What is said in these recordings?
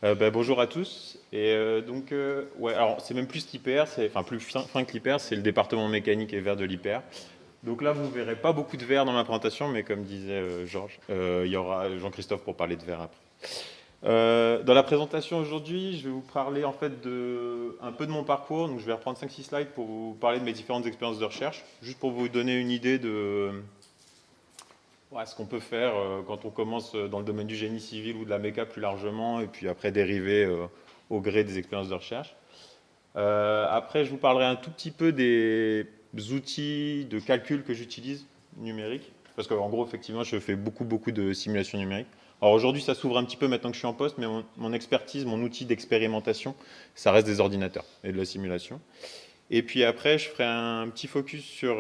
Bonjour à tous. Ouais, alors c'est même plus l'IPR, enfin plus fin que l'IPR, c'est le département mécanique et verre de l'IPR. Donc là, vous ne verrez pas beaucoup de verre dans ma présentation, mais comme disait Georges, il y aura Jean-Christophe pour parler de verre après. Dans la présentation aujourd'hui, je vais vous parler en fait un peu de mon parcours. Donc je vais reprendre 5-6 slides pour vous parler de mes différentes expériences de recherche, juste pour vous donner une idée de ce qu'on peut faire quand on commence dans le domaine du génie civil ou de la méca plus largement, et puis après dériver au gré des expériences de recherche. Après, je vous parlerai un tout petit peu des outils de calcul que j'utilise numériques, parce qu'en gros, effectivement, je fais beaucoup de simulations numériques. Alors aujourd'hui, ça s'ouvre un petit peu maintenant que je suis en poste, mais mon expertise, mon outil d'expérimentation, ça reste des ordinateurs et de la simulation. Et puis après, je ferai un petit focus sur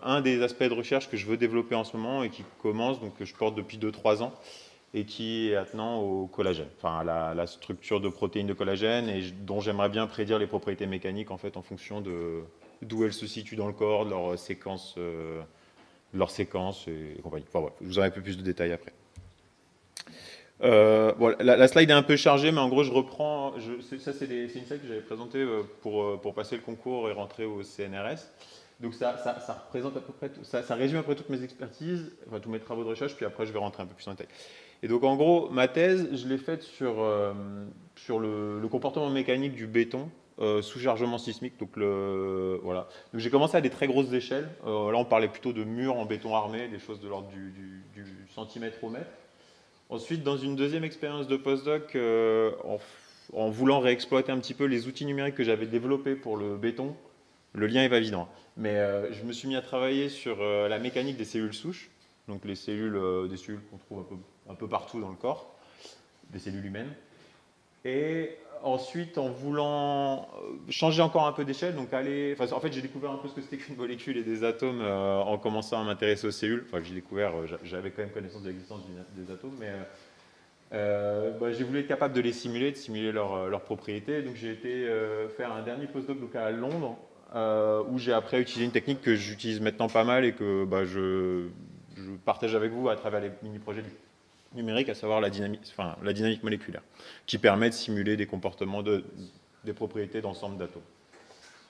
un des aspects de recherche que je veux développer en ce moment et qui commence, donc que je porte depuis 2-3 ans, et qui est attenant au collagène, enfin à la structure de protéines de collagène, et dont j'aimerais bien prédire les propriétés mécaniques en fait en fonction de d'où elles se situent dans le corps, de leur séquence et compagnie. Enfin, voilà, je vous aurai un peu plus de détails après. Voilà, la slide est un peu chargée, mais en gros, je reprends. C'est une slide que j'avais présentée pour passer le concours et rentrer au CNRS. Donc, ça représente à peu près, ça résume à peu près toutes mes expertises, enfin tous mes travaux de recherche, puis après, je vais rentrer un peu plus en détail. Et donc, en gros, ma thèse, je l'ai faite sur le comportement mécanique du béton sous chargement sismique. Voilà. Donc, j'ai commencé à des très grosses échelles. Là, on parlait plutôt de murs en béton armé, des choses de l'ordre du centimètre au mètre. Ensuite, dans une deuxième expérience de postdoc, en voulant réexploiter un petit peu les outils numériques que j'avais développés pour le béton, le lien est pas évident, hein. Mais je me suis mis à travailler sur la mécanique des cellules souches, donc des cellules qu'on trouve un peu partout dans le corps, des cellules humaines. Et ensuite, en voulant changer encore un peu d'échelle, en fait, j'ai découvert un peu ce que c'était qu'une molécule et des atomes en commençant à m'intéresser aux cellules. Enfin, j'ai découvert, j'avais quand même connaissance de l'existence des atomes, mais j'ai voulu être capable de les simuler, de simuler leurs propriétés. Donc, j'ai été faire un dernier postdoc donc à Londres, où j'ai appris à utiliser une technique que j'utilise maintenant pas mal et que je partage avec vous à travers les mini-projets numérique, à savoir la dynamique moléculaire, qui permet de simuler des comportements, des propriétés d'ensemble d'atomes.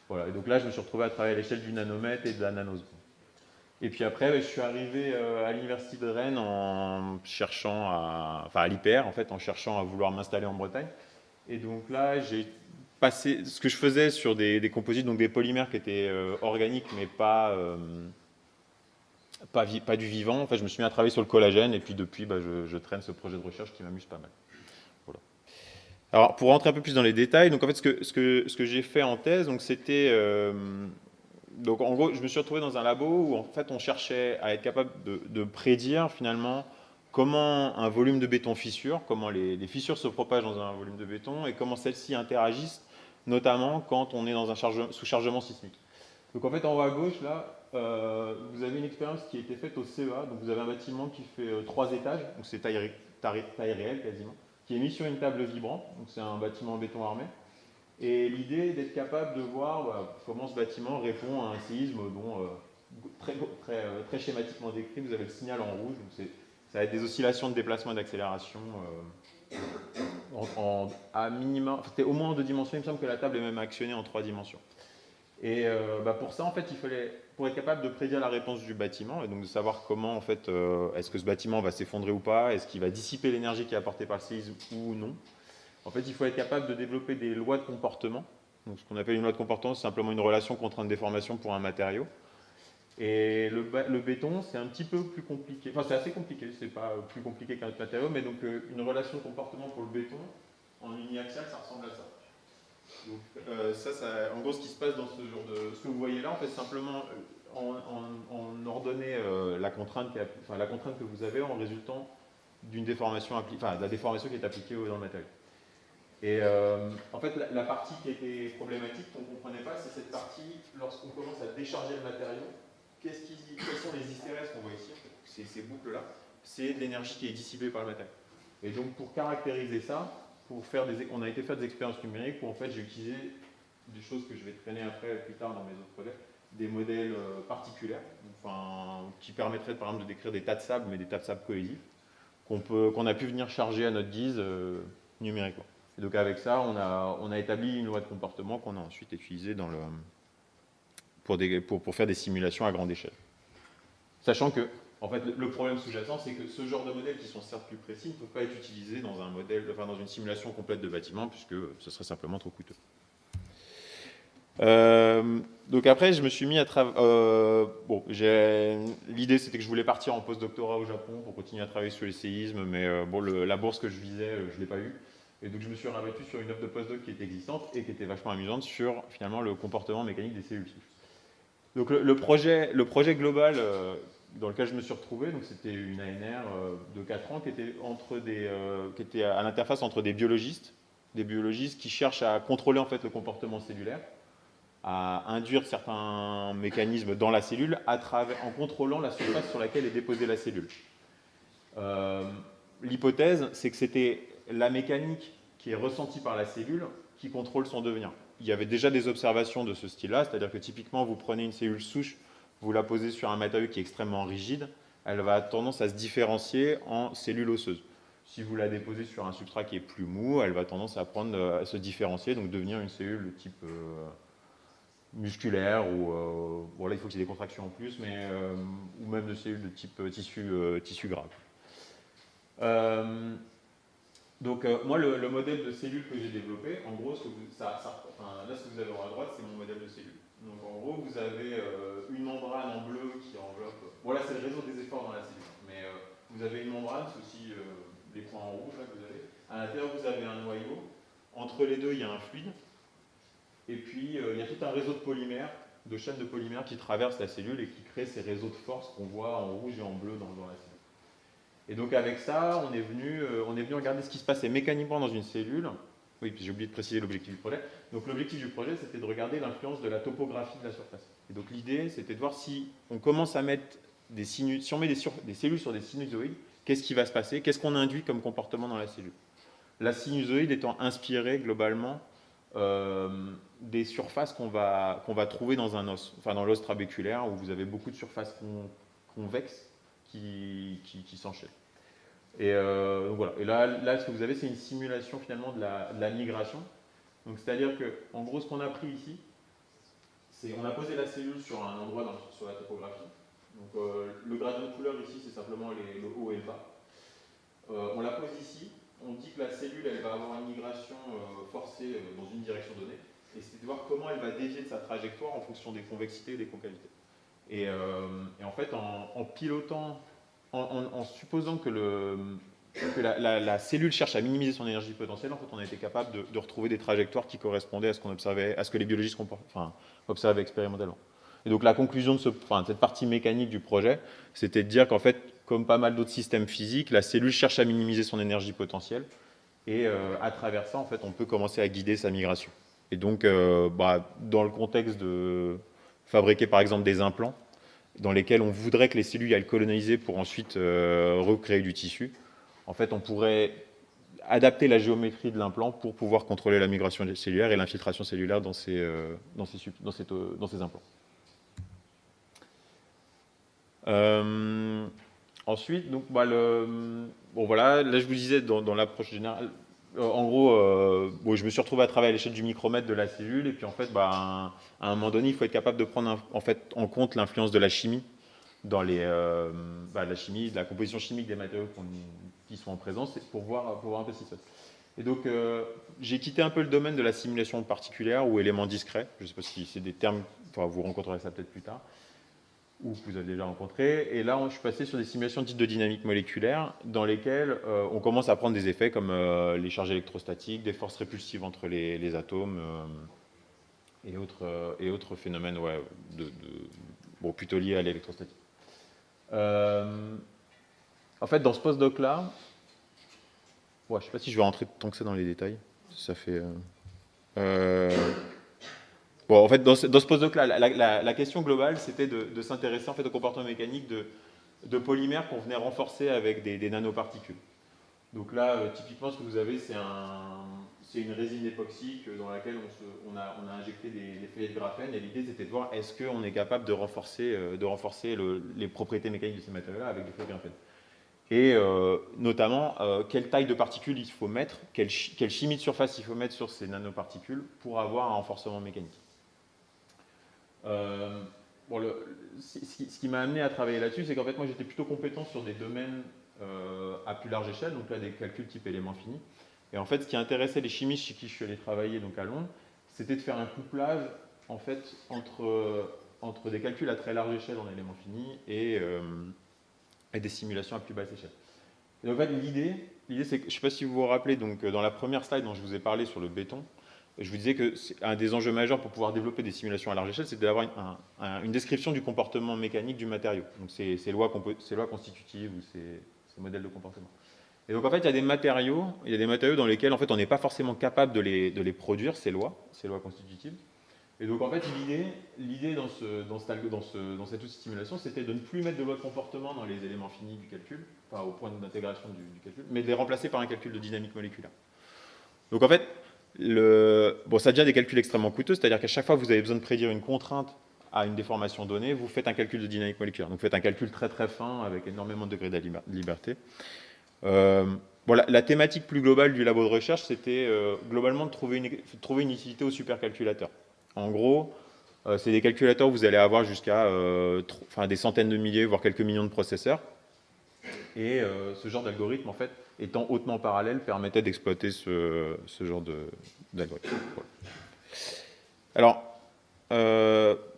Voilà, et donc là, je me suis retrouvé à travailler à l'échelle du nanomètre et de la nanoseconde. Et puis après, je suis arrivé à l'université de Rennes enfin à l'IPR, en fait, en cherchant à vouloir m'installer en Bretagne. Et donc là, j'ai passé ce que je faisais sur des composites, donc des polymères qui étaient organiques, mais pas du vivant. En fait, je me suis mis à travailler sur le collagène et puis depuis, je traîne ce projet de recherche qui m'amuse pas mal. Voilà. Alors, pour rentrer un peu plus dans les détails, donc en fait, ce que j'ai fait en thèse, donc c'était donc en gros, je me suis retrouvé dans un labo où en fait, on cherchait à être capable de prédire finalement comment un volume de béton fissure, comment les fissures se propagent dans un volume de béton et comment celles-ci interagissent, notamment quand on est dans un sous-chargement sismique. Donc en fait, en haut à gauche, là, vous avez une expérience qui a été faite au CEA. Donc vous avez un bâtiment qui fait 3 étages, donc c'est taille réelle quasiment, qui est mis sur une table vibrante. Donc c'est un bâtiment en béton armé. Et l'idée est d'être capable de voir comment ce bâtiment répond à un séisme dont, très schématiquement décrit, vous avez le signal en rouge. Donc ça va être des oscillations de déplacement et d'accélération à minima, c'était au moins en 2 dimensions. Il me semble que la table est même actionnée en 3 dimensions. Et pour ça, en fait, pour être capable de prédire la réponse du bâtiment, et donc de savoir comment, en fait, est-ce que ce bâtiment va s'effondrer ou pas, est-ce qu'il va dissiper l'énergie qui est apportée par le séisme ou non. En fait, il faut être capable de développer des lois de comportement. Donc, ce qu'on appelle une loi de comportement, c'est simplement une relation contrainte-déformation pour un matériau. Et le béton, c'est un petit peu plus compliqué. Enfin, c'est assez compliqué, c'est pas plus compliqué qu'un autre matériau, mais donc une relation de comportement pour le béton, en uniaxial, ça ressemble à ça. Donc, en gros, ce qui se passe dans ce que vous voyez là, en fait, simplement, on ordonnait la contrainte que vous avez en résultant d'une déformation, enfin, de la déformation qui est appliquée dans le matériau. Et en fait, la partie qui était problématique, qu'on ne comprenait pas, c'est cette partie, lorsqu'on commence à décharger le matériau, quelles sont les hystérèses qu'on voit ici, ces boucles-là, c'est de l'énergie qui est dissipée par le matériau. Et donc, pour caractériser ça, on a été faire des expériences numériques où en fait j'ai utilisé des choses que je vais traîner après plus tard dans mes autres projets, des modèles particulaires, qui permettraient par exemple de décrire des tas de sable, mais des tas de sable cohésifs, qu'on a pu venir charger à notre guise numériquement. Et donc avec ça, on a établi une loi de comportement qu'on a ensuite utilisée pour faire des simulations à grande échelle. Sachant que, en fait, le problème sous-jacent, c'est que ce genre de modèles qui sont certes plus précis ne peuvent pas être utilisés dans un modèle, enfin dans une simulation complète de bâtiment, puisque ce serait simplement trop coûteux. Donc après, je me suis mis à travailler. Bon, l'idée c'était que je voulais partir en post-doctorat au Japon pour continuer à travailler sur les séismes, mais bon, la bourse que je visais, je ne l'ai pas eue. Et donc je me suis rabattu sur une offre de post-doc qui était existante et qui était vachement amusante sur finalement le comportement mécanique des cellules souches. Donc le projet global dans lequel je me suis retrouvé, donc c'était une ANR de 4 ans qui était à l'interface entre des biologistes qui cherchent à contrôler en fait le comportement cellulaire, à induire certains mécanismes dans la cellule en contrôlant la surface sur laquelle est déposée la cellule. L'hypothèse, c'est que c'était la mécanique qui est ressentie par la cellule qui contrôle son devenir. Il y avait déjà des observations de ce style-là, c'est-à-dire que typiquement, vous prenez une cellule souche, vous la posez sur un matériau qui est extrêmement rigide, elle va avoir tendance à se différencier en cellules osseuses. Si vous la déposez sur un substrat qui est plus mou, elle va tendance à se différencier, donc devenir une cellule de type musculaire, ou bon là il faut qu'il y ait des contractions en plus, mais, ou même de cellules de type tissu gras. Donc moi le modèle de cellule que j'ai développé, en gros, ce que vous avez à droite, c'est mon modèle de cellule. Donc en gros, vous avez une membrane en bleu qui enveloppe. Voilà, c'est le réseau des efforts dans la cellule. Mais vous avez une membrane, c'est aussi les points en rouge là, que vous avez. À l'intérieur, vous avez un noyau. Entre les deux, il y a un fluide. Et puis, il y a tout un réseau de polymères, de chaînes de polymères qui traversent la cellule et qui créent ces réseaux de force qu'on voit en rouge et en bleu dans la cellule. Et donc avec ça, on est venu regarder ce qui se passait mécaniquement dans une cellule. Oui, puis j'ai oublié de préciser l'objectif du projet. Donc l'objectif du projet, c'était de regarder l'influence de la topographie de la surface. Et donc l'idée, c'était de voir si on commence à mettre si on met des cellules sur des sinusoïdes, qu'est-ce qui va se passer, qu'est-ce qu'on induit comme comportement dans la cellule. La sinusoïde étant inspirée globalement des surfaces qu'on va trouver dans un os, enfin dans l'os trabéculaire, où vous avez beaucoup de surfaces convexes qui s'enchaînent. Et donc voilà. Et là, ce que vous avez, c'est une simulation finalement de la migration. Donc c'est-à-dire que, en gros, ce qu'on a pris ici, c'est on a posé la cellule sur un endroit sur la topographie. Donc le gradient de couleur ici, c'est simplement le haut et le bas. On la pose ici. On dit que la cellule, elle va avoir une migration forcée dans une direction donnée. Et c'est de voir comment elle va dévier de sa trajectoire en fonction des convexités et des concavités. Et en fait, en pilotant, en supposant que la cellule cherche à minimiser son énergie potentielle, en fait, on a été capable de retrouver des trajectoires qui correspondaient à ce qu'on observait, à ce que les biologistes observaient expérimentalement. Et donc la conclusion de cette partie mécanique du projet, c'était de dire qu'en fait, comme pas mal d'autres systèmes physiques, la cellule cherche à minimiser son énergie potentielle, et à travers ça, en fait, on peut commencer à guider sa migration. Et donc, dans le contexte de fabriquer par exemple des implants, dans lesquels on voudrait que les cellules aillent coloniser pour ensuite recréer du tissu, en fait, on pourrait adapter la géométrie de l'implant pour pouvoir contrôler la migration cellulaire et l'infiltration cellulaire dans ces implants. Ensuite, donc, bon voilà, là je vous disais dans l'approche générale, en gros, je me suis retrouvé à travailler à l'échelle du micromètre de la cellule, et puis en fait, à un moment donné, il faut être capable de prendre en compte l'influence de la chimie dans la chimie, de la composition chimique des matériaux qui sont en présence, pour voir un peu ce qui se passe. Et donc, j'ai quitté un peu le domaine de la simulation particulière ou éléments discrets. Je ne sais pas si c'est des termes, vous rencontrerez ça peut-être plus tard, ou que vous avez déjà rencontré. Et là, je suis passé sur des simulations dites de dynamique moléculaire, dans lesquelles on commence à prendre des effets comme les charges électrostatiques, des forces répulsives entre les atomes, et autres phénomènes plutôt liés à l'électrostatique. En fait, dans ce postdoc-là, je ne sais pas si je vais rentrer tant que ça dans les détails. Ça fait... en fait, dans ce postdoc-là, la question globale, c'était de s'intéresser en fait, au comportement mécanique de polymères qu'on venait renforcer avec des nanoparticules. Donc là, typiquement, ce que vous avez, c'est une résine époxyque dans laquelle on a injecté des feuillets de graphène, et l'idée, c'était de voir est-ce qu'on est capable de renforcer les propriétés mécaniques de ces matériaux-là avec des feuilles de graphène. et notamment quelle taille de particules il faut mettre, quelle chimie de surface il faut mettre sur ces nanoparticules pour avoir un renforcement mécanique. Bon, ce qui m'a amené à travailler là-dessus, c'est qu'en fait, moi, j'étais plutôt compétent sur des domaines à plus large échelle, donc là, des calculs type éléments finis. Et en fait, ce qui intéressait les chimistes chez qui je suis allé travailler donc à Londres, c'était de faire un couplage en fait, entre des calculs à très large échelle en éléments finis et des simulations à plus basse échelle. Et en fait, l'idée c'est que, je ne sais pas si vous vous rappelez, donc, dans la première slide dont je vous ai parlé sur le béton, je vous disais que un des enjeux majeurs pour pouvoir développer des simulations à large échelle, c'est d'avoir une description du comportement mécanique du matériau. Donc ces lois constitutives ou ces modèles de comportement. Et donc en fait, il y a des matériaux dans lesquels en fait, on n'est pas forcément capable de les produire, ces lois constitutives. Et donc en fait, l'idée dans cet outil de simulation, c'était de ne plus mettre de loi de comportement dans les éléments finis du calcul, enfin au point d'intégration du calcul, mais de les remplacer par un calcul de dynamique moléculaire. Donc en fait, ça devient des calculs extrêmement coûteux, c'est-à-dire qu'à chaque fois que vous avez besoin de prédire une contrainte à une déformation donnée, vous faites un calcul de dynamique moléculaire. Donc vous faites un calcul très très fin avec énormément de degrés de liberté. La thématique plus globale du labo de recherche, c'était globalement de trouver une utilité au supercalculateur. En gros, c'est des calculateurs où vous allez avoir jusqu'à des centaines de milliers, voire quelques millions de processeurs. Et ce genre d'algorithme, en fait, étant hautement parallèle, permettait d'exploiter ce genre d'algorithme. Voilà. Alors,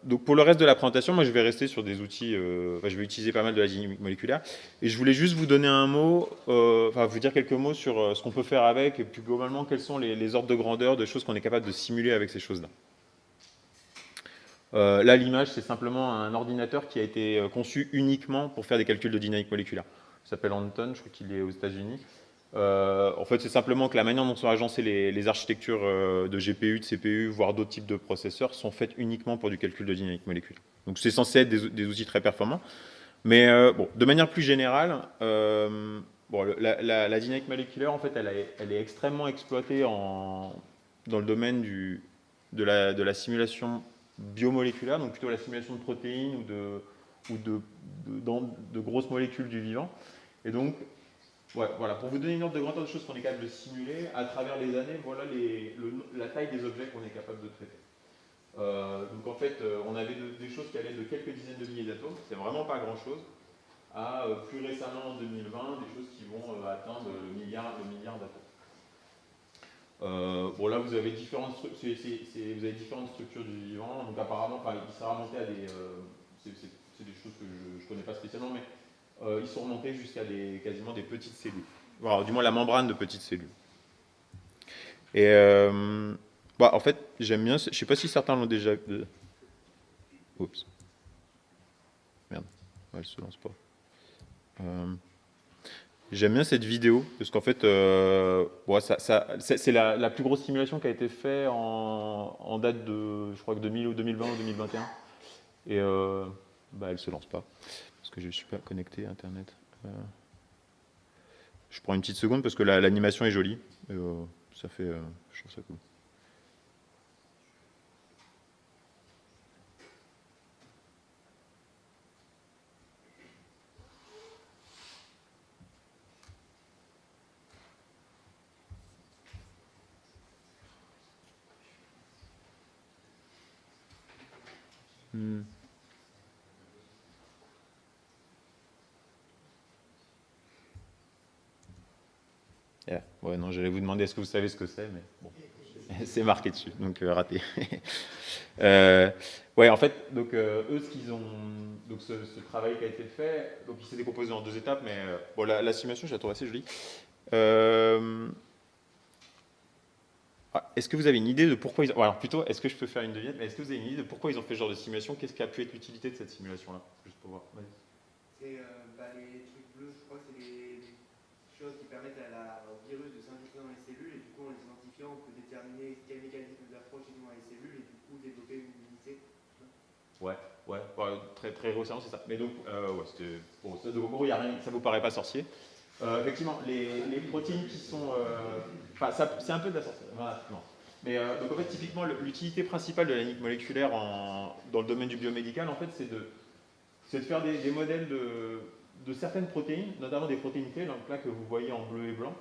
donc pour le reste de la présentation, moi je vais rester sur des outils, je vais utiliser pas mal de la dynamique moléculaire, et je voulais juste vous donner un mot, vous dire quelques mots sur ce qu'on peut faire avec, et puis globalement quels sont les ordres de grandeur de choses qu'on est capable de simuler avec ces choses-là. Là, l'image, c'est simplement un ordinateur qui a été conçu uniquement pour faire des calculs de dynamique moléculaire. Il s'appelle Anton, je crois qu'il est aux États-Unis. En fait, c'est simplement que la manière dont sont agencées les architectures de GPU, de CPU, voire d'autres types de processeurs, sont faites uniquement pour du calcul de dynamique moléculaire. Donc, c'est censé être des outils très performants. Mais de manière plus générale, la dynamique moléculaire, en fait, elle est extrêmement exploitée dans le domaine de la simulation biomoléculaire, donc plutôt la simulation de protéines ou de grosses molécules du vivant. Et donc, voilà, pour vous donner une ordre de grandeur de choses qu'on est capable de simuler, à travers les années, voilà la taille des objets qu'on est capable de traiter. Donc en fait, on avait des choses qui allaient de quelques dizaines de milliers d'atomes, c'est vraiment pas grand-chose, à plus récemment en 2020, des choses qui vont atteindre le milliard d'atomes. Là, vous avez différentes structures du vivant. Donc, apparemment, il sera remonté à des. C'est des choses que je ne connais pas spécialement, mais ils sont remontés jusqu'à quasiment des petites cellules. Alors, du moins, la membrane de petites cellules. Et en fait, j'aime bien. Je ne sais pas si certains l'ont déjà. Oups. Merde. Elle ne se lance pas. J'aime bien cette vidéo, parce qu'en fait, c'est la plus grosse simulation qui a été faite en date de, je crois que 2000 ou 2020 ou 2021. Et elle ne se lance pas, parce que je ne suis pas connecté à Internet. Je prends une petite seconde, parce que l'animation est jolie. Et, ça fait, je trouve ça cool. Yeah. Ouais, non, j'allais vous demander est-ce que vous savez ce que c'est, mais bon, c'est marqué dessus, donc raté. En fait, donc eux, ce qu'ils ont, donc ce travail qui a été fait, donc il s'est décomposé en deux étapes, mais la simulation, je la trouve assez jolie. Est-ce que vous avez une idée de pourquoi ils ont... Alors plutôt, est-ce que je peux faire une devinette, mais est-ce que vous avez une idée de pourquoi ils ont fait ce genre de simulation? Qu'est-ce qui a pu être l'utilité de cette simulation-là? Juste pour voir. C'est les trucs bleus, je crois que c'est les choses qui permettent au virus de s'infiltrer dans les cellules, et du coup en les identifiant, on peut déterminer quel mécanisme d'approche est dans les cellules, et du coup développer une immunité. Très, très grossièrement, c'est ça. Mais donc, c'était... Bon, ça, donc, il y a rien, ça vous paraît pas sorcier. Effectivement, les protéines qui sont... c'est un peu de la sorcellerie. Voilà, non. Mais donc en fait, typiquement, l'utilité principale de la dynamique moléculaire dans le domaine du biomédical, en fait, c'est de faire des modèles de certaines protéines, notamment des protéines clés, donc là que vous voyez en bleu et blanc,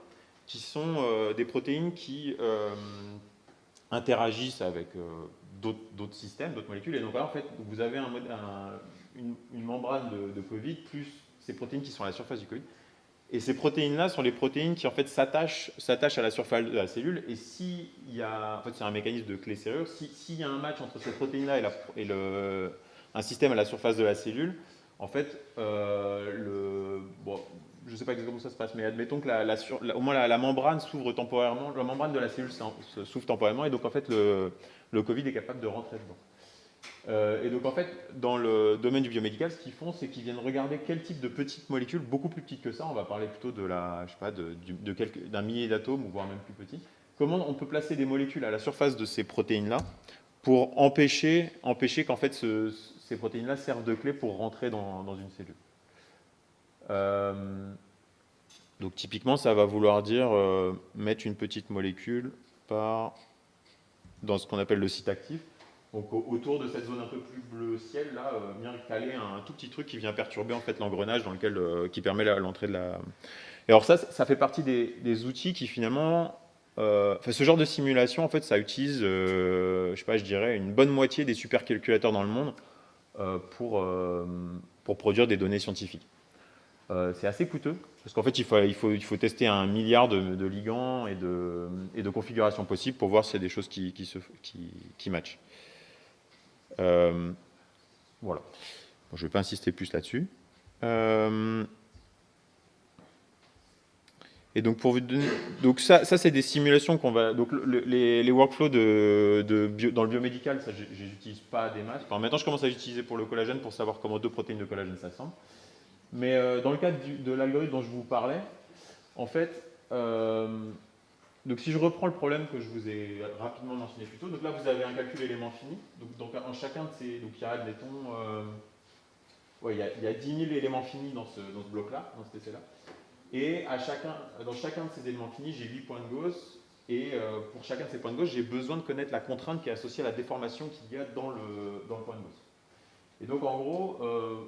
qui sont des protéines qui interagissent avec d'autres systèmes, d'autres molécules. Et donc là, en fait, vous avez une membrane de Covid plus ces protéines qui sont à la surface du Covid. Et ces protéines-là sont les protéines qui en fait s'attachent à la surface de la cellule. Et s'il y a, en fait, c'est un mécanisme de clé-serrure. S'il y a un match entre ces protéines-là et un système à la surface de la cellule, en fait, bon, je ne sais pas exactement comment ça se passe, mais admettons que au moins la membrane s'ouvre temporairement, la membrane de la cellule s'ouvre temporairement, et donc en fait le Covid est capable de rentrer dedans. Et donc en fait, dans le domaine du biomédical, ce qu'ils font, c'est qu'ils viennent regarder quel type de petites molécules, beaucoup plus petites que ça, on va parler plutôt d'un millier d'atomes, ou voire même plus petit, comment on peut placer des molécules à la surface de ces protéines-là pour empêcher qu'en fait ces protéines-là servent de clé pour rentrer dans une cellule. Donc typiquement, ça va vouloir dire mettre une petite molécule dans ce qu'on appelle le site actif. Donc autour de cette zone un peu plus bleu ciel, là, vient caler un tout petit truc qui vient perturber en fait l'engrenage qui permet l'entrée de la... Et alors ça fait partie des outils qui finalement... ce genre de simulation, en fait, ça utilise, je sais pas, je dirais, une bonne moitié des supercalculateurs dans le monde pour produire des données scientifiques. C'est assez coûteux, parce qu'en fait, il faut tester 1 milliard de ligands et de configurations possibles pour voir s'il y a des choses qui matchent. Voilà. Bon, je ne vais pas insister plus là-dessus. Et donc, pour vous donner... Donc ça c'est des simulations qu'on va... Donc, les workflows dans le biomédical, ça, je n'utilise pas des masses. Enfin, maintenant, je commence à l'utiliser pour le collagène, pour savoir comment 2 protéines de collagène s'assemblent. Mais dans le cadre de l'algorithme dont je vous parlais, en fait, donc si je reprends le problème que je vous ai rapidement mentionné plus tôt, donc là vous avez un calcul élément fini, donc en chacun de ces, donc il y a, admettons, il y a 10 000 éléments finis dans ce bloc-là, dans cet essai-là, et dans chacun de ces éléments finis, j'ai 8 points de Gauss, et pour chacun de ces points de Gauss, j'ai besoin de connaître la contrainte qui est associée à la déformation qu'il y a dans le point de Gauss. Et donc en gros,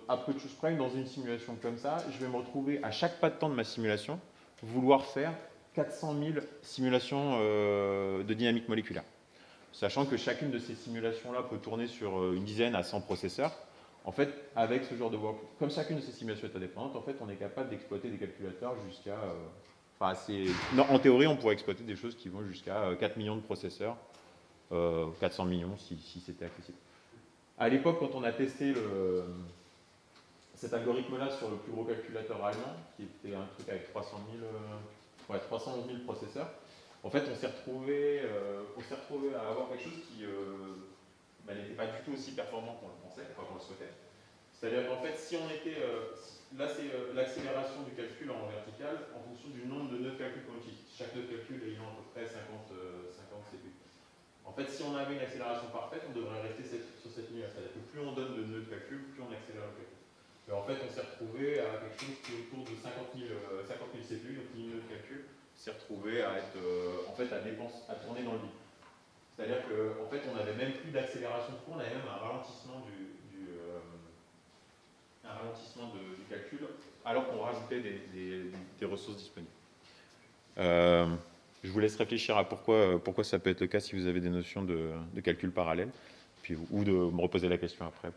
à peu de choses près, dans une simulation comme ça, je vais me retrouver à chaque pas de temps de ma simulation, vouloir faire 400 000 simulations de dynamique moléculaire. Sachant que chacune de ces simulations-là peut tourner sur une dizaine à 100 processeurs. En fait, avec ce genre de workflow, comme chacune de ces simulations est indépendante, en fait, on est capable d'exploiter des calculateurs jusqu'à... en théorie, on pourrait exploiter des choses qui vont jusqu'à 4 millions de processeurs, 400 millions si c'était accessible. À l'époque, quand on a testé cet algorithme-là sur le plus gros calculateur allemand, qui était un truc avec 311 000 processeurs, en fait, on s'est retrouvé à avoir quelque chose qui n'était pas du tout aussi performant qu'on le pensait, enfin qu'on le souhaitait. C'est-à-dire qu'en fait, si on était... là, c'est l'accélération du calcul en vertical en fonction du nombre de nœuds de calcul qu'on utilise. Chaque nœud de calcul ayant à peu près 50 CPU. En fait, si on avait une accélération parfaite, on devrait rester sur cette ligne-là. C'est-à-dire que plus on donne de nœuds de calcul, plus on accélère le calcul. Et en fait, on s'est retrouvé à quelque chose qui est autour de 50 000 CPU, donc une nœud de calcul, s'est retrouvé à être, à tourner dans le vide. C'est-à-dire qu'en fait, on n'avait même plus d'accélération de cours, on avait même un ralentissement du calcul, alors qu'on rajoutait des ressources disponibles. Je vous laisse réfléchir à pourquoi ça peut être le cas si vous avez des notions de calcul parallèle, ou de me reposer la question après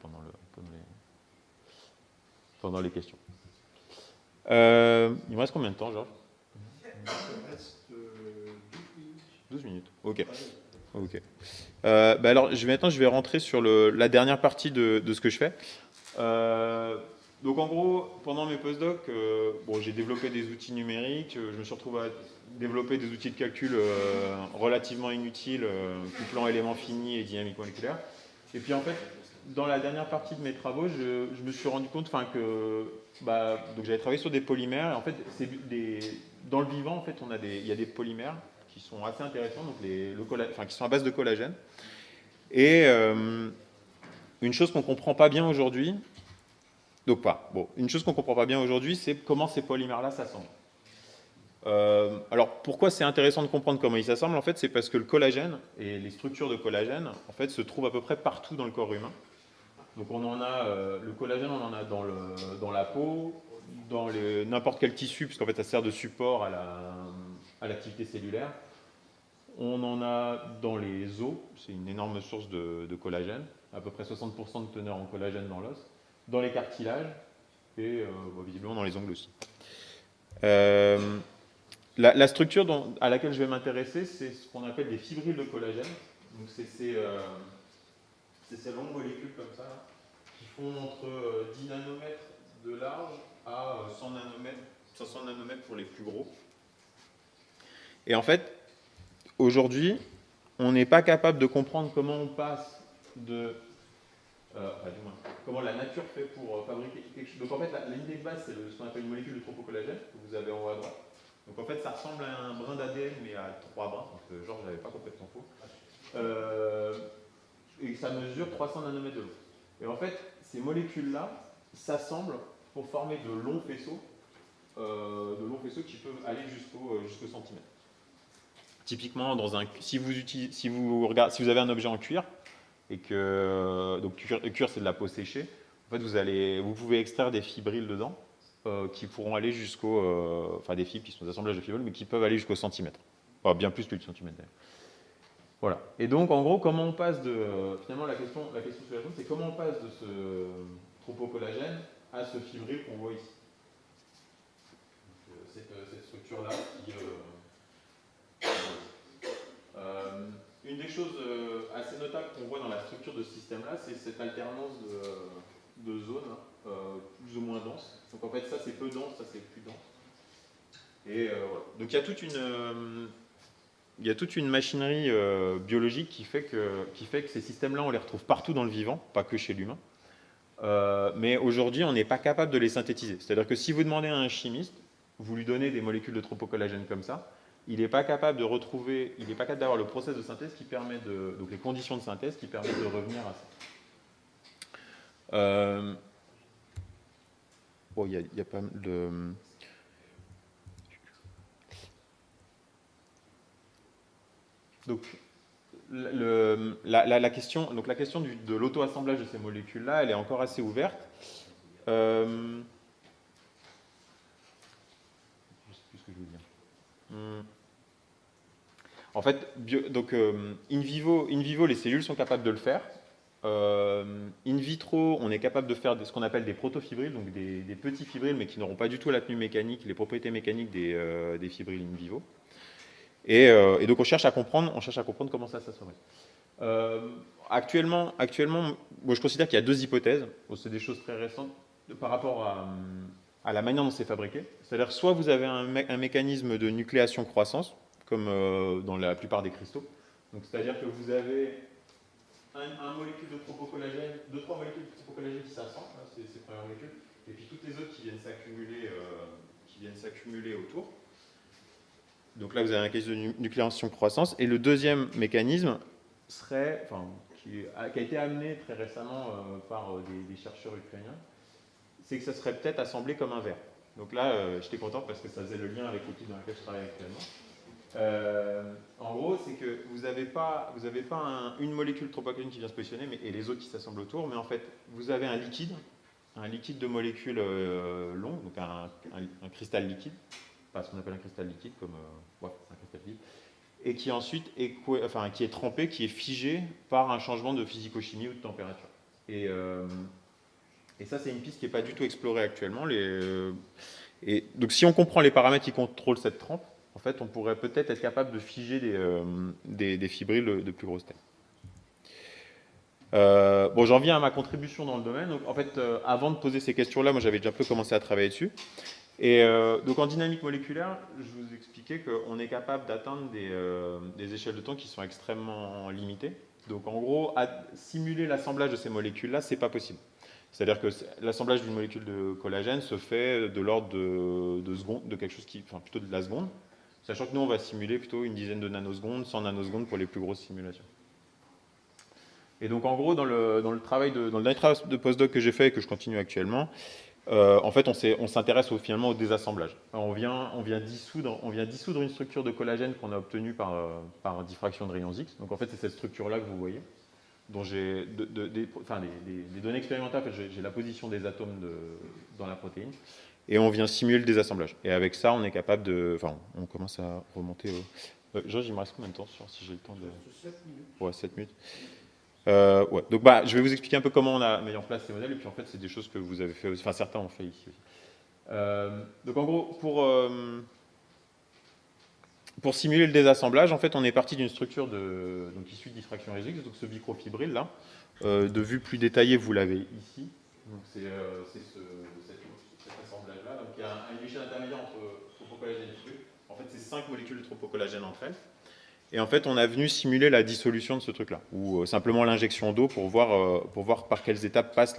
pendant les questions. Il me reste combien de temps, Georges? Il me reste 12 minutes. Ok. Alors, maintenant, je vais rentrer sur la dernière partie de ce que je fais. Donc, en gros, pendant mes postdocs, j'ai développé des outils numériques. Je me suis retrouvé à développer des outils de calcul relativement inutiles, couplant éléments finis et dynamique moléculaire. Et puis, en fait, dans la dernière partie de mes travaux, je me suis rendu compte donc j'avais travaillé sur des polymères. Et en fait, dans le vivant, en fait, il y a des polymères qui sont assez intéressants, donc qui sont à base de collagène. Et une chose qu'on ne comprend pas bien aujourd'hui, c'est comment ces polymères-là s'assemblent. Alors, pourquoi c'est intéressant de comprendre comment ils s'assemblent? En fait, c'est parce que le collagène et les structures de collagène, en fait, se trouvent à peu près partout dans le corps humain. Donc, le collagène, on en a dans la peau, dans n'importe quel tissu, puisqu'en fait ça sert de support à l'activité cellulaire. On en a dans les os, c'est une énorme source de collagène, à peu près 60% de teneur en collagène dans l'os, dans les cartilages et visiblement dans les ongles aussi. La structure à laquelle je vais m'intéresser, c'est ce qu'on appelle des fibrilles de collagène. Donc c'est ces longues molécules comme ça, là, qui font entre 10 nanomètres de large à 100 nanomètres pour les plus gros. Et en fait, aujourd'hui, on n'est pas capable de comprendre comment on passe comment la nature fait pour fabriquer quelque chose. Donc en fait, la ligne de base, c'est ce qu'on appelle une molécule de tropocollagène, que vous avez en haut à droite. Donc en fait, ça ressemble à un brin d'ADN, mais à 3 brins. Donc Georges n'avait pas complètement faux. Et ça mesure 300 nanomètres de long. Et en fait, ces molécules-là s'assemblent pour former de longs faisceaux qui peuvent aller jusqu'au centimètre. Typiquement, si vous avez un objet en cuir, et que donc le cuir c'est de la peau séchée, en fait vous pouvez extraire des fibrilles dedans qui pourront aller enfin des fibres qui sont des assemblages de fibrilles, mais qui peuvent aller jusqu'au centimètre. Enfin, bien plus que le centimètre d'ailleurs. Voilà. Et donc en gros, comment on passe finalement la question sous-jacente, c'est comment on passe de ce tropocollagène à ce fibrille qu'on voit ici. Donc, cette structure-là qui une des choses assez notables qu'on voit dans la structure de ce système-là, c'est cette alternance de zones plus ou moins denses. Donc en fait, ça c'est peu dense, ça c'est plus dense. Et voilà. Donc il y a toute une machinerie biologique qui fait que ces systèmes-là, on les retrouve partout dans le vivant, pas que chez l'humain. Mais aujourd'hui, on n'est pas capable de les synthétiser. C'est-à-dire que si vous demandez à un chimiste, vous lui donnez des molécules de tropocollagène comme ça, il n'est pas capable d'avoir le process de synthèse qui permet donc les conditions de synthèse qui permettent de revenir à ça. Bon, il y a pas mal de... Donc, la question de l'auto-assemblage de ces molécules-là, elle est encore assez ouverte. Je ne sais plus ce que je veux dire. En fait, in vivo, les cellules sont capables de le faire. In vitro, on est capable de faire ce qu'on appelle des protofibrilles, donc des petits fibrilles, mais qui n'auront pas du tout la tenue mécanique, les propriétés mécaniques des fibrilles in vivo. Et donc on cherche à comprendre comment ça serait. Actuellement, moi, je considère qu'il y a deux hypothèses. Bon, c'est des choses très récentes par rapport à la manière dont c'est fabriqué. C'est-à-dire soit vous avez un mécanisme de nucléation-croissance, comme dans la plupart des cristaux. Donc c'est-à-dire que vous avez un molécule de tropocollagène, 2-3 molécules de tropocollagène qui s'assemblent, ces premières molécules, et puis toutes les autres qui viennent s'accumuler autour. Donc là, vous avez un mécanisme de nucléation-croissance. Et le deuxième mécanisme qui a été amené très récemment par des chercheurs ukrainiens, c'est que ça serait peut-être assemblé comme un verre. Donc là, j'étais content parce que ça faisait le lien avec l'équipe dans laquelle je travaille actuellement. En gros, c'est que vous n'avez pas une molécule tropocollagène qui vient se positionner et les autres qui s'assemblent autour, mais en fait, vous avez un liquide de molécules longues, donc un cristal liquide, pas ce qu'on appelle un cristal liquide, comme un cristal liquide, et qui ensuite qui est trempé, qui est figé par un changement de physico-chimie ou de température. Et ça, c'est une piste qui n'est pas du tout explorée actuellement. Et donc, si on comprend les paramètres qui contrôlent cette trempe, en fait, on pourrait peut-être être capable de figer des fibrilles de plus grosse taille. Bon, j'en viens à ma contribution dans le domaine. Donc, en fait, avant de poser ces questions-là, moi, j'avais déjà un peu commencé à travailler dessus. Et donc, en dynamique moléculaire, je vous expliquais qu'on est capable d'atteindre des échelles de temps qui sont extrêmement limitées. Donc, en gros, simuler l'assemblage de ces molécules-là, c'est pas possible. C'est-à-dire que l'assemblage d'une molécule de collagène se fait de l'ordre de secondes, de quelque chose plutôt de la seconde, sachant que nous, on va simuler plutôt une dizaine de nanosecondes, 100 nanosecondes pour les plus grosses simulations. Et donc, en gros, dans le dernier travail de postdoc que j'ai fait et que je continue actuellement, en fait, on s'intéresse finalement au désassemblage. Alors, on vient dissoudre une structure de collagène qu'on a obtenue par diffraction de rayons X. Donc, en fait, c'est cette structure-là que vous voyez, dont j'ai des données expérimentales. En fait, j'ai la position des atomes dans la protéine. et on vient simuler le désassemblage. Et avec ça, on est capable de... Enfin, on commence à remonter au... Georges, il me reste combien de temps si j'ai le temps de... 7 minutes. Ouais, 7 minutes. Ouais. Donc, je vais vous expliquer un peu comment on a mis en place ces modèles, et puis en fait, c'est des choses que vous avez fait aussi, enfin, certains ont fait ici aussi. Donc, en gros, pour simuler le désassemblage, en fait, on est parti d'une structure donc, issue de diffraction résique, donc ce microfibril là. De vue plus détaillée, vous l'avez ici. Donc, c'est cet assemblage-là. Donc, il y a une échelle intermédiaire entre tropocollagène et fluide. En fait, c'est 5 molécules de tropocollagène entre elles. Et en fait, on a venu simuler la dissolution de ce truc-là, ou simplement l'injection d'eau pour voir par quelles étapes passe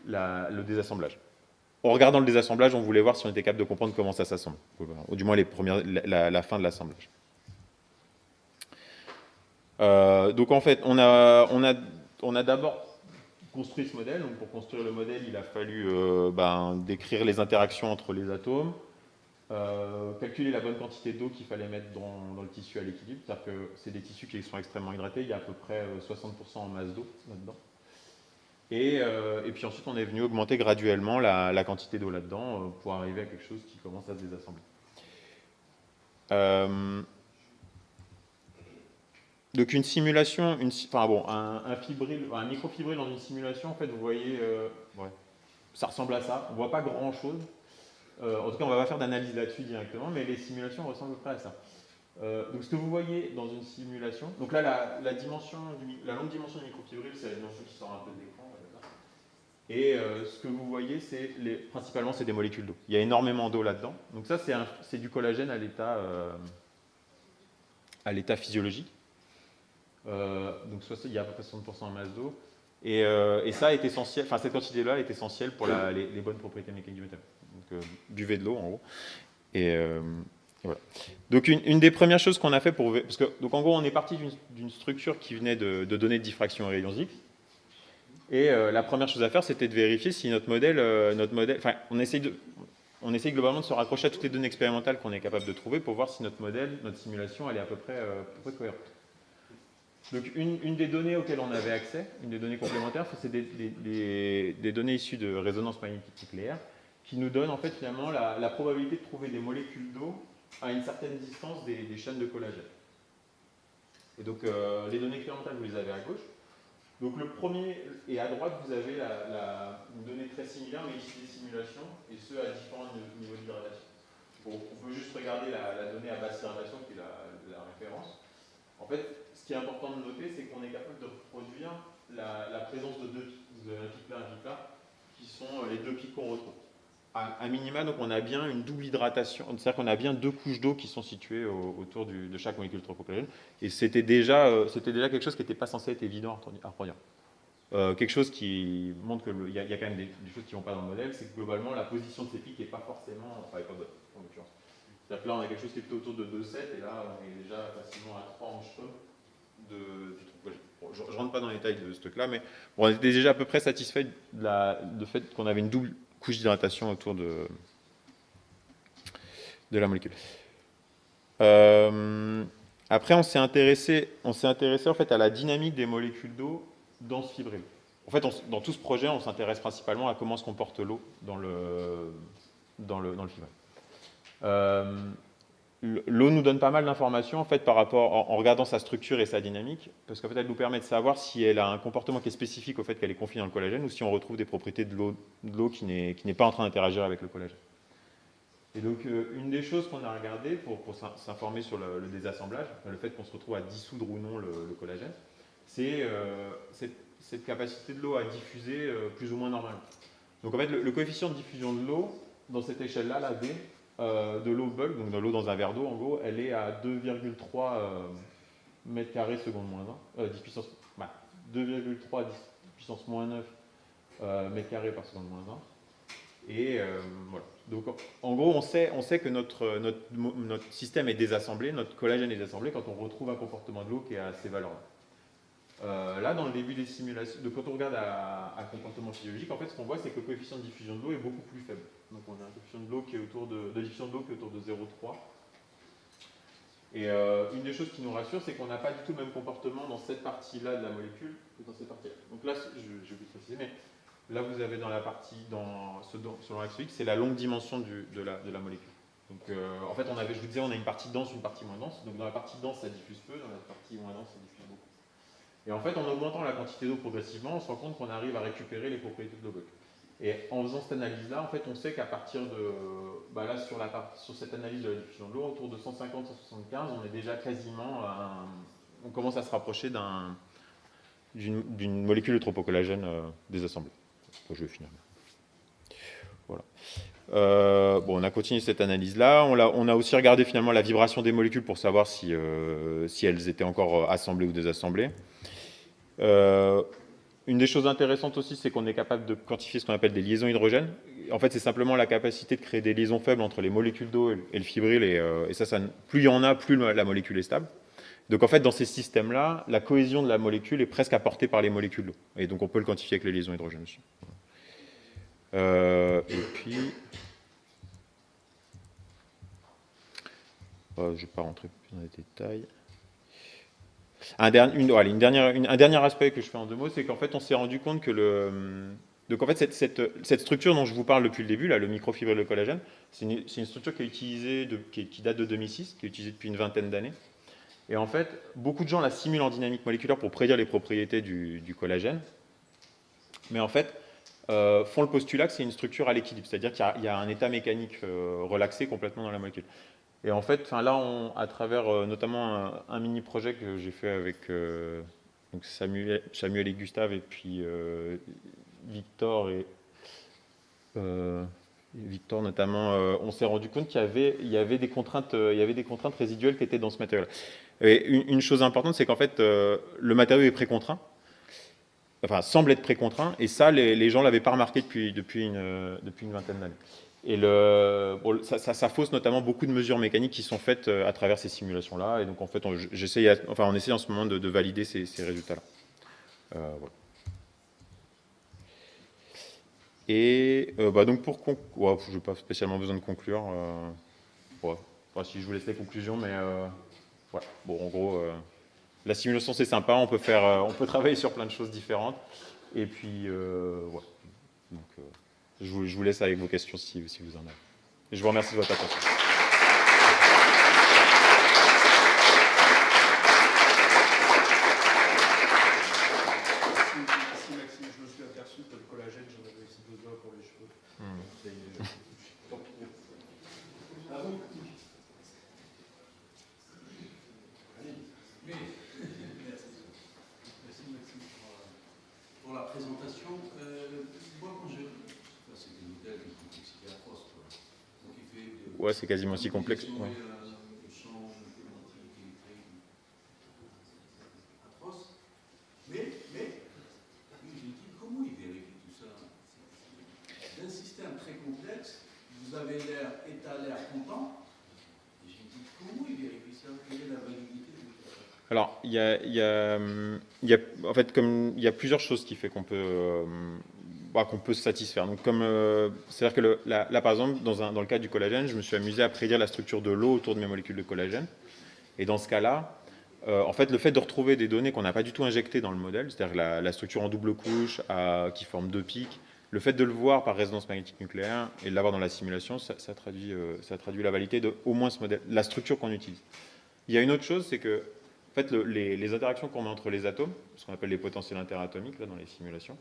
le désassemblage. En regardant le désassemblage, on voulait voir si on était capable de comprendre comment ça s'assemble, ou du moins la fin de l'assemblage. Donc en fait, on a d'abord construit ce modèle. Donc pour construire le modèle, il a fallu décrire les interactions entre les atomes, calculer la bonne quantité d'eau qu'il fallait mettre dans le tissu à l'équilibre. C'est-à-dire que c'est des tissus qui sont extrêmement hydratés. Il y a à peu près 60% en masse d'eau là-dedans. Et puis ensuite, on est venu augmenter graduellement la quantité d'eau là-dedans pour arriver à quelque chose qui commence à se désassembler. Donc une simulation, un microfibril dans une simulation, en fait, vous voyez, ça ressemble à ça. On ne voit pas grand-chose. En tout cas, on ne va pas faire d'analyse là-dessus directement, mais les simulations ressemblent à peu près à ça. Donc ce que vous voyez dans une simulation, donc là, la longue dimension du microfibril, c'est la dimension qui sort un peu de l'écran. Et ce que vous voyez, principalement, c'est des molécules d'eau. Il y a énormément d'eau là-dedans. Donc ça, c'est du collagène à l'état physiologique. Donc il y a à peu près 60% en masse d'eau. Et ça est essentiel, enfin cette quantité-là est essentielle pour les bonnes propriétés mécaniques du métal. Donc buvez de l'eau en gros. Et voilà. Donc une des premières choses qu'on a fait parce que donc en gros on est parti d'une structure qui venait de données de diffraction à rayons X. Et la première chose à faire, c'était de vérifier si notre modèle, enfin on essaye globalement de se raccrocher à toutes les données expérimentales qu'on est capable de trouver pour voir si notre modèle, notre simulation, elle est à peu près cohérente. Donc une des données auxquelles on avait accès, une des données complémentaires, c'est des données issues de résonance magnétique nucléaire qui nous donnent en fait finalement la probabilité de trouver des molécules d'eau à une certaine distance des chaînes de collagène. Et donc les données expérimentales, vous les avez à gauche. Donc le premier, et à droite, vous avez une donnée très similaire, mais ici des simulations, et ce à différents niveaux d'hydratation. Bon, on peut juste regarder la donnée à basse hydratation, qui est la référence. En fait, ce qui est important de noter, c'est qu'on est capable de reproduire la présence de deux pics. Vous avez un pic là, un pic là, qui sont les deux pics qu'on retrouve. À minima, donc on a bien une double hydratation, c'est-à-dire qu'on a bien deux couches d'eau qui sont situées autour de chaque molécule de tropocollagène. Et c'était déjà quelque chose qui n'était pas censé être évident à reproduire. Quelque chose qui montre qu'il y a quand même des choses qui ne vont pas dans le modèle, c'est que globalement la position de ces pics n'est pas forcément, enfin, pas bonne en l'occurrence. C'est-à-dire que là on a quelque chose qui est plutôt autour de 2,7 et là on est déjà facilement à 3 angstroms du tropocollagène. Bon, je ne rentre pas dans les détails de ce truc-là, mais bon, on était déjà à peu près satisfait du fait qu'on avait une double couche d'hydratation autour de la molécule. Après, on s'est intéressé en fait à la dynamique des molécules d'eau dans ce fibril. En fait, dans tout ce projet, on s'intéresse principalement à comment se comporte l'eau dans le fibril. L'eau nous donne pas mal d'informations en fait par rapport en regardant sa structure et sa dynamique, parce qu'en fait, elle nous permet de savoir si elle a un comportement qui est spécifique au fait qu'elle est confiée dans le collagène ou si on retrouve des propriétés de l'eau qui n'est pas en train d'interagir avec le collagène. Et donc, une des choses qu'on a regardé pour s'informer sur le désassemblage, le fait qu'on se retrouve à dissoudre ou non le collagène, c'est cette capacité de l'eau à diffuser plus ou moins normalement. Donc, en fait, le coefficient de diffusion de l'eau, dans cette échelle-là, la V, de l'eau bulk, donc de l'eau dans un verre d'eau, en gros, elle est à 2,3 mètres carrés seconde moins 1, 2,3 puissance moins 9 mètres carrés par seconde moins 1. Et voilà. Donc en gros, on sait que notre système est désassemblé, notre collagène est désassemblé quand on retrouve un comportement de l'eau qui est à ces valeurs-là. Là, dans le début des simulations, quand on regarde à comportement physiologique, en fait, ce qu'on voit, c'est que le coefficient de diffusion de l'eau est beaucoup plus faible. Donc on a un coefficient de l'eau qui est autour de diffusion de l'eau qui est autour de 0,3. Et une des choses qui nous rassure, c'est qu'on n'a pas du tout le même comportement dans cette partie-là de la molécule que dans cette partie-là. Donc là, je vais vous préciser, mais là vous avez dans la partie, selon l'axe X, c'est la longue dimension de la molécule. Donc en fait, je vous disais, on a une partie dense, une partie moins dense. Donc dans la partie dense, ça diffuse peu, dans la partie moins dense, ça diffuse beaucoup. Et en fait, en augmentant la quantité d'eau progressivement, on se rend compte qu'on arrive à récupérer les propriétés de l'eau bloc. Et en faisant cette analyse-là, en fait, on sait qu'à partir de, là, sur cette analyse de la diffusion de l'eau, autour de 150-175, on est déjà quasiment, on commence à se rapprocher d'une molécule de tropocollagène désassemblée. Bon, je vais finir. Voilà. On a continué cette analyse-là. On a aussi regardé finalement la vibration des molécules pour savoir si elles étaient encore assemblées ou désassemblées. Une des choses intéressantes aussi, c'est qu'on est capable de quantifier ce qu'on appelle des liaisons hydrogènes. En fait, c'est simplement la capacité de créer des liaisons faibles entre les molécules d'eau et le fibril. Et ça, plus il y en a, plus la molécule est stable. Donc en fait, dans ces systèmes-là, la cohésion de la molécule est presque apportée par les molécules d'eau. Et donc on peut le quantifier avec les liaisons hydrogènes aussi. Et puis... je ne vais pas rentrer plus dans les détails. Un dernier aspect que je fais en 2 mots, c'est qu'en fait, on s'est rendu compte que donc en fait, cette structure dont je vous parle depuis le début, là, le microfibril de collagène, c'est une structure qui est utilisée, qui date de 2006, qui est utilisée depuis une vingtaine d'années. Et en fait, beaucoup de gens la simulent en dynamique moléculaire pour prédire les propriétés du collagène. Mais en fait, font le postulat que c'est une structure à l'équilibre, c'est-à-dire qu'il y a un état mécanique relaxé complètement dans la molécule. Et en fait, là, à travers notamment un mini-projet que j'ai fait avec donc Samuel et Gustave, et puis Victor Victor notamment, on s'est rendu compte qu'il y avait des contraintes résiduelles qui étaient dans ce matériau. Et une chose importante, c'est qu'en fait, le matériau est précontraint, enfin semble être précontraint, et ça, les gens ne l'avaient pas remarqué depuis une vingtaine d'années. Et ça fausse notamment beaucoup de mesures mécaniques qui sont faites à travers ces simulations-là. Et donc, en fait, on essaie en ce moment de valider ces résultats-là. Voilà. Et donc, je n'ai pas spécialement besoin de conclure. Si je vous laisse les conclusions, mais voilà. Bon, en gros, la simulation, c'est sympa. On peut travailler sur plein de choses différentes. Et puis, voilà. Donc, je vous laisse avec vos questions si vous en avez. Et je vous remercie de votre attention. Merci Maxime, je me suis aperçu que le collagène, j'en avais aussi besoin pour les cheveux. Ah bon? Merci Maxime pour la présentation. Moi, quand je... c'est des modèles de complexité atroce. Donc, il fait ouais, c'est quasiment aussi complexe. Ouais. Ouais. Atroce. Mais, je me dis, comment il vérifie tout ça? D'un système très complexe, vous avez l'air content. Et je me dis, comment il vérifie ça? Quelle est la validité de tout ça? Alors, en fait, comme il y a plusieurs choses qui fait qu'on peut se satisfaire. Donc, c'est-à-dire que là, par exemple, dans le cas du collagène, je me suis amusé à prédire la structure de l'eau autour de mes molécules de collagène. Et dans ce cas-là, en fait, le fait de retrouver des données qu'on n'a pas du tout injectées dans le modèle, c'est-à-dire la structure en double couche qui forme 2 pics, le fait de le voir par résonance magnétique nucléaire et de l'avoir dans la simulation, ça traduit la validité de au moins ce modèle, la structure qu'on utilise. Il y a une autre chose, c'est que en fait, les interactions qu'on met entre les atomes, ce qu'on appelle les potentiels interatomiques là, dans les simulations,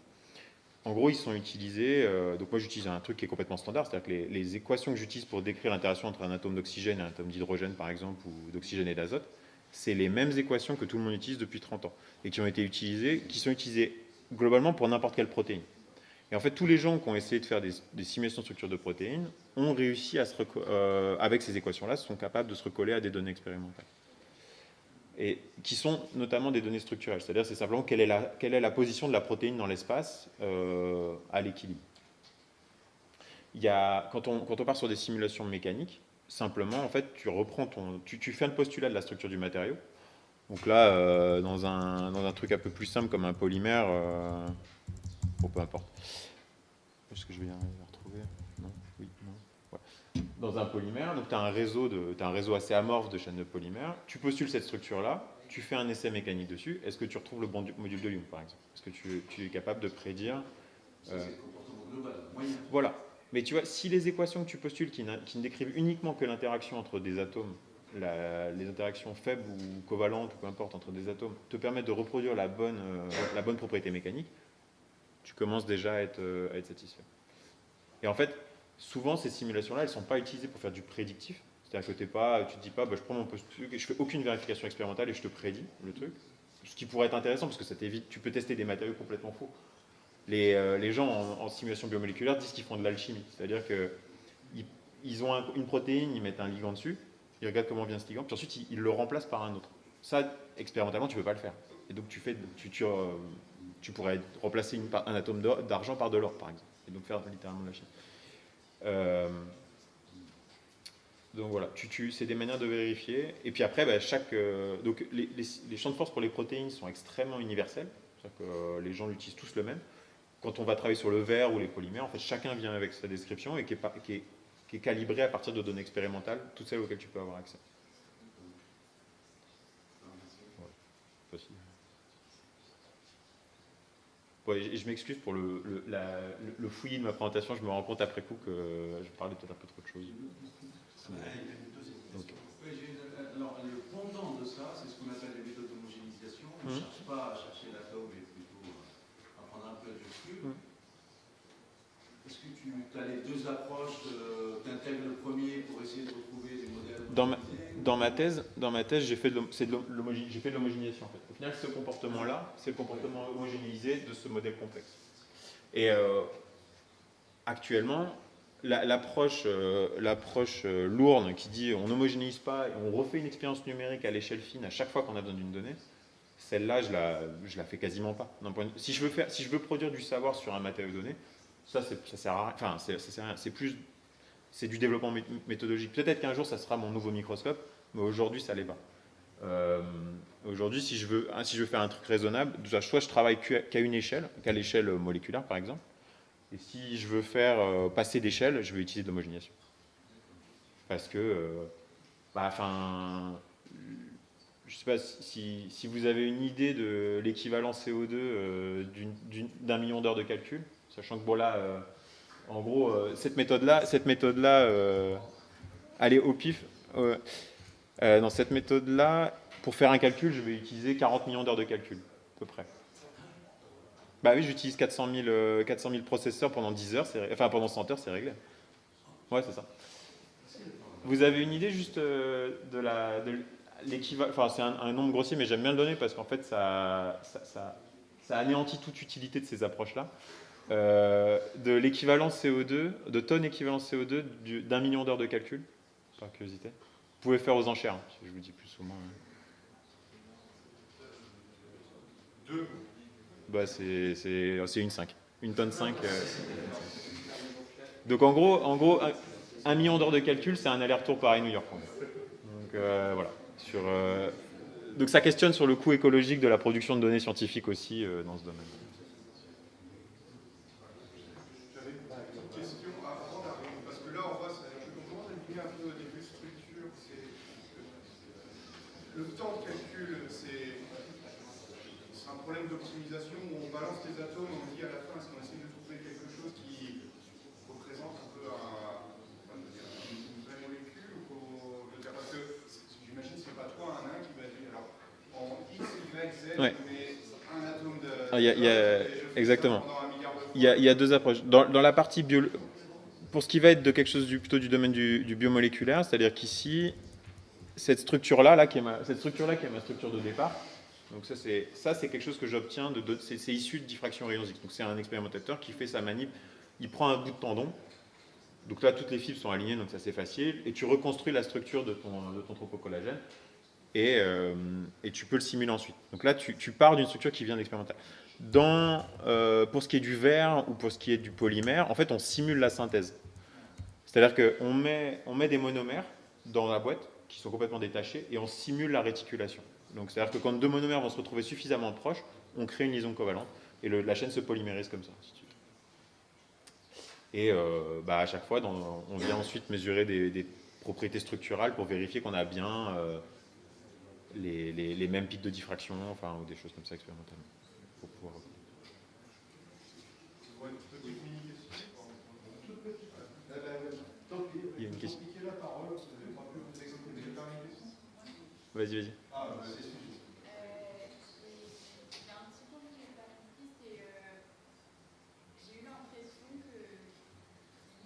en gros, ils sont utilisés. Donc, moi, j'utilise un truc qui est complètement standard, c'est-à-dire que les équations que j'utilise pour décrire l'interaction entre un atome d'oxygène et un atome d'hydrogène, par exemple, ou d'oxygène et d'azote, c'est les mêmes équations que tout le monde utilise depuis 30 ans et qui sont utilisées globalement pour n'importe quelle protéine. Et en fait, tous les gens qui ont essayé de faire des simulations de structure de protéines ont réussi avec ces équations-là, sont capables de se recoller à des données expérimentales. Et qui sont notamment des données structurelles. C'est-à-dire, c'est simplement quelle est la position de la protéine dans l'espace à l'équilibre. Quand on part sur des simulations mécaniques, simplement, en fait, tu fais un postulat de la structure du matériau. Donc là, dans un truc un peu plus simple comme un polymère, peu importe. Est-ce que je vais y arriver à retrouver? Non. Oui, non. Ouais. Dans un polymère, donc tu as un réseau assez amorphe de chaînes de polymères. Tu postules cette structure-là, tu fais un essai mécanique dessus. Est-ce que tu retrouves le bon module de Young, par exemple? Est-ce que tu es capable de prédire Ça, c'est le comportement global, moyen. Voilà. Mais tu vois, si les équations que tu postules qui ne décrivent uniquement que l'interaction entre des atomes, les interactions faibles ou covalentes, ou peu importe, entre des atomes, te permettent de reproduire la bonne propriété mécanique, tu commences déjà à être satisfait. Et en fait, souvent, ces simulations-là, elles ne sont pas utilisées pour faire du prédictif. C'est-à-dire que tu ne te dis pas, bah, je prends mon postule, je fais aucune vérification expérimentale et je te prédis le truc. Ce qui pourrait être intéressant parce que ça t'évite, tu peux tester des matériaux complètement faux. Les gens en simulation biomoléculaire disent qu'ils font de l'alchimie. C'est-à-dire qu'ils ont une protéine, ils mettent un ligand dessus, ils regardent comment vient ce ligand, puis ensuite ils le remplacent par un autre. Ça, expérimentalement, tu ne peux pas le faire. Et donc tu pourrais remplacer un atome d'argent par de l'or, par exemple. Et donc faire littéralement de la chimie. Donc voilà, c'est des manières de vérifier. Et puis après, bah, donc les champs de force pour les protéines sont extrêmement universels. C'est-à-dire que les gens l'utilisent tous le même. Quand on va travailler sur le verre ou les polymères, en fait, chacun vient avec sa description et qui est calibré à partir de données expérimentales, toutes celles auxquelles tu peux avoir accès. Voilà. Ouais, et je m'excuse pour le fouillis de ma présentation, je me rends compte après coup que je parlais peut-être un peu trop de choses. Okay. Alors, le pendant de ça, c'est ce qu'on appelle les méthodes d'homogénéisation. On ne cherche pas à chercher l'atome, mais plutôt à prendre un peu de recul. Est-ce que tu as les deux approches, tu intègres le premier pour essayer de retrouver des modèles dans ma thèse, j'ai fait de l'homogénéisation. En fait. Au final, ce comportement-là, c'est le comportement homogénéisé de ce modèle complexe. Et actuellement, l'approche lourde qui dit on n'homogénéise pas et on refait une expérience numérique à l'échelle fine à chaque fois qu'on a besoin d'une donnée, celle-là, je la fais quasiment pas. Si je veux produire du savoir sur un matériau donné, ça sert à rien. Enfin, ça sert à rien. C'est du développement méthodologique. Peut-être qu'un jour, ça sera mon nouveau microscope, mais aujourd'hui, ça l'est pas. Aujourd'hui, si je veux faire un truc raisonnable, soit je travaille qu'à une échelle, qu'à l'échelle moléculaire, par exemple. Et si je veux faire passer d'échelle, je vais utiliser de l'homogénéisation. Parce que, je ne sais pas si vous avez une idée de l'équivalent CO2 d'un million d'heures de calcul, sachant que bon là, en gros, cette méthode-là, allez au pif. Dans cette méthode-là, pour faire un calcul, je vais utiliser 40 millions d'heures de calcul, à peu près. Bah oui, j'utilise 400 000 processeurs pendant 10 heures, pendant 100 heures, c'est réglé. Ouais, c'est ça. Vous avez une idée juste de l'équivalent, enfin c'est un nombre grossier, mais j'aime bien le donner parce qu'en fait ça anéantit toute utilité de ces approches-là. De l'équivalent CO2, de tonnes équivalent CO2 d'un million d'heures de calcul, par curiosité. Vous pouvez faire aux enchères, si je vous dis plus ou moins. 2. Bah c'est une 5. Une tonne 5. Donc en gros, un million d'heures de calcul, c'est un aller-retour Paris-New York. Donc voilà. Donc ça questionne sur le coût écologique de la production de données scientifiques aussi dans ce domaine. J'avais une question avant d'arriver, parce que là on commence à définir un peu au début structure. Le temps de calcul, c'est un problème d'optimisation où on balance les atomes, on dit à la fin, est-ce qu'on essaie de trouver quelque chose qui représente un peu une vraie molécule parce que j'imagine que ce n'est pas toi un nain qui va dire alors en X, Y, Z, ouais. mais un atome de. Exactement. Il y a deux approches. Dans la partie pour ce qui va être de quelque chose plutôt du domaine du biomoléculaire, c'est-à-dire qu'ici, cette structure-là qui est ma structure de départ. Donc ça c'est quelque chose que j'obtiens c'est issu de diffraction rayons X. Donc c'est un expérimentateur qui fait sa manip, il prend un bout de tendon. Donc là toutes les fibres sont alignées, donc ça c'est facile, et tu reconstruis la structure de ton tropocollagène et tu peux le simuler ensuite. Donc là tu pars d'une structure qui vient d'expérimental. Pour ce qui est du verre ou pour ce qui est du polymère, en fait on simule la synthèse. C'est-à-dire qu'on met des monomères dans la boîte qui sont complètement détachés et on simule la réticulation. Donc c'est-à-dire que quand deux monomères vont se retrouver suffisamment proches, on crée une liaison covalente et la chaîne se polymérise comme ça. Et à chaque fois, on vient ensuite mesurer des propriétés structurales pour vérifier qu'on a bien les mêmes pics de diffraction, ou des choses comme ça expérimentalement. Pour pouvoir... Pour être Il y a une question. Compliquer la parole, vous n'avez pas pu vous exprimer le dernier question. Vas-y, vas-y. Ah, excusez-moi. Il y a un petit point que je n'ai pas compris, c'est j'ai eu l'impression que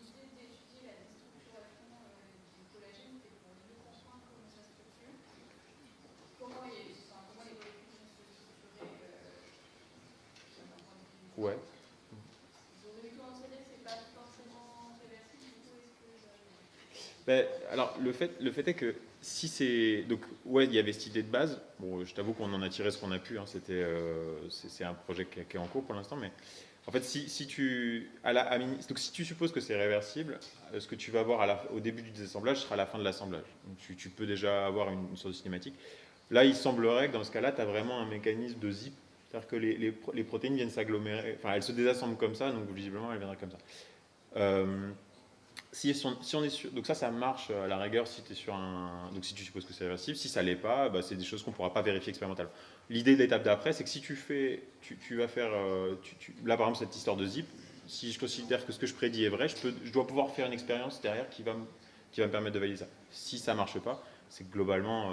l'idée d'étudier la déstructuration du collagène, c'était pour mieux comprendre comment ça structure, comment les molécules sont structurées d'un point de vue. Ouais. J'aurais eu tendance à dire que c'est pas forcément réversible, du coup, est-ce que Ben, alors, le fait est que si c'est. Donc, ouais, il y avait cette idée de base. Bon, je t'avoue qu'on en a tiré ce qu'on a pu. Hein, c'est un projet qui est en cours pour l'instant. Mais en fait, si tu. Donc, si tu supposes que c'est réversible, ce que tu vas avoir au début du désassemblage sera à la fin de l'assemblage. Donc, tu peux déjà avoir une sorte de cinématique. Là, il semblerait que dans ce cas-là, tu as vraiment un mécanisme de zip. C'est-à-dire que les protéines viennent s'agglomérer. Enfin, elles se désassemblent comme ça. Donc, visiblement, elles viendraient comme ça. Si on est sur, donc ça marche à la rigueur si tu es sur donc si tu supposes que c'est réversible. Si ça l'est pas, bah, c'est des choses qu'on ne pourra pas vérifier expérimentalement. L'idée de l'étape d'après, c'est que si tu vas faire, là par exemple cette histoire de zip, si je considère que ce que je prédis est vrai, je dois pouvoir faire une expérience derrière qui va me permettre de valider ça. Si ça marche pas, c'est que globalement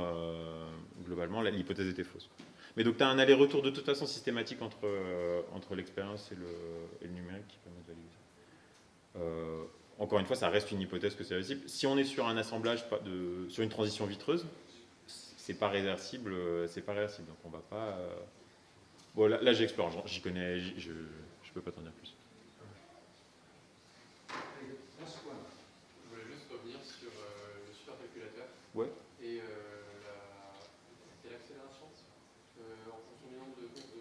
l'hypothèse était fausse. Mais donc tu as un aller-retour de toute façon systématique entre l'expérience et le numérique qui permet de valider ça. Encore une fois, ça reste une hypothèse que c'est réversible. Si on est sur un assemblage, sur une transition vitreuse, c'est pas réversible, Donc on va pas. Bon, là j'explore, j'y connais, je peux pas t'en dire plus. Je voulais juste revenir sur le supercalculateur. Ouais. Et l'accélération en fonction du nombre de courbes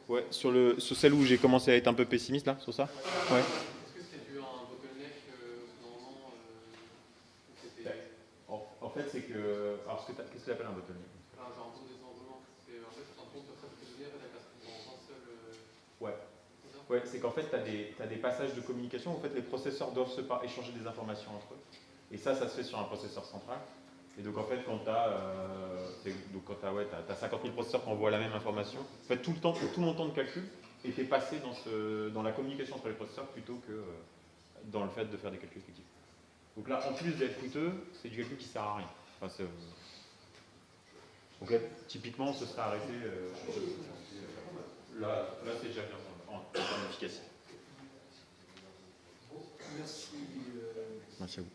de. Ouais, sur celle où j'ai commencé à être un peu pessimiste là, sur ça. Ouais. Est-ce que c'était dû à un bottleneck normalement En fait, c'est que. Alors, qu'est-ce que tu appelles un bottleneck? Genre un taux de désendrement. C'est en fait un compte de presque données avec dans un seul. Ouais. Ouais, c'est qu'en fait, tu as des passages de communication où en fait, les processeurs doivent échanger des informations entre eux. Et ça se fait sur un processeur central. Et donc, en fait, quand tu as, 50 000 processeurs qui envoient la même information, en fait, tout mon temps de calcul était passé dans la communication entre les processeurs plutôt que dans le fait de faire des calculs effectifs. Donc là, en plus d'être coûteux, c'est du calcul qui ne sert à rien. Enfin, donc là, typiquement, ce serait arrêté. Là c'est déjà bien en termes d'efficacité. Merci. Merci à vous.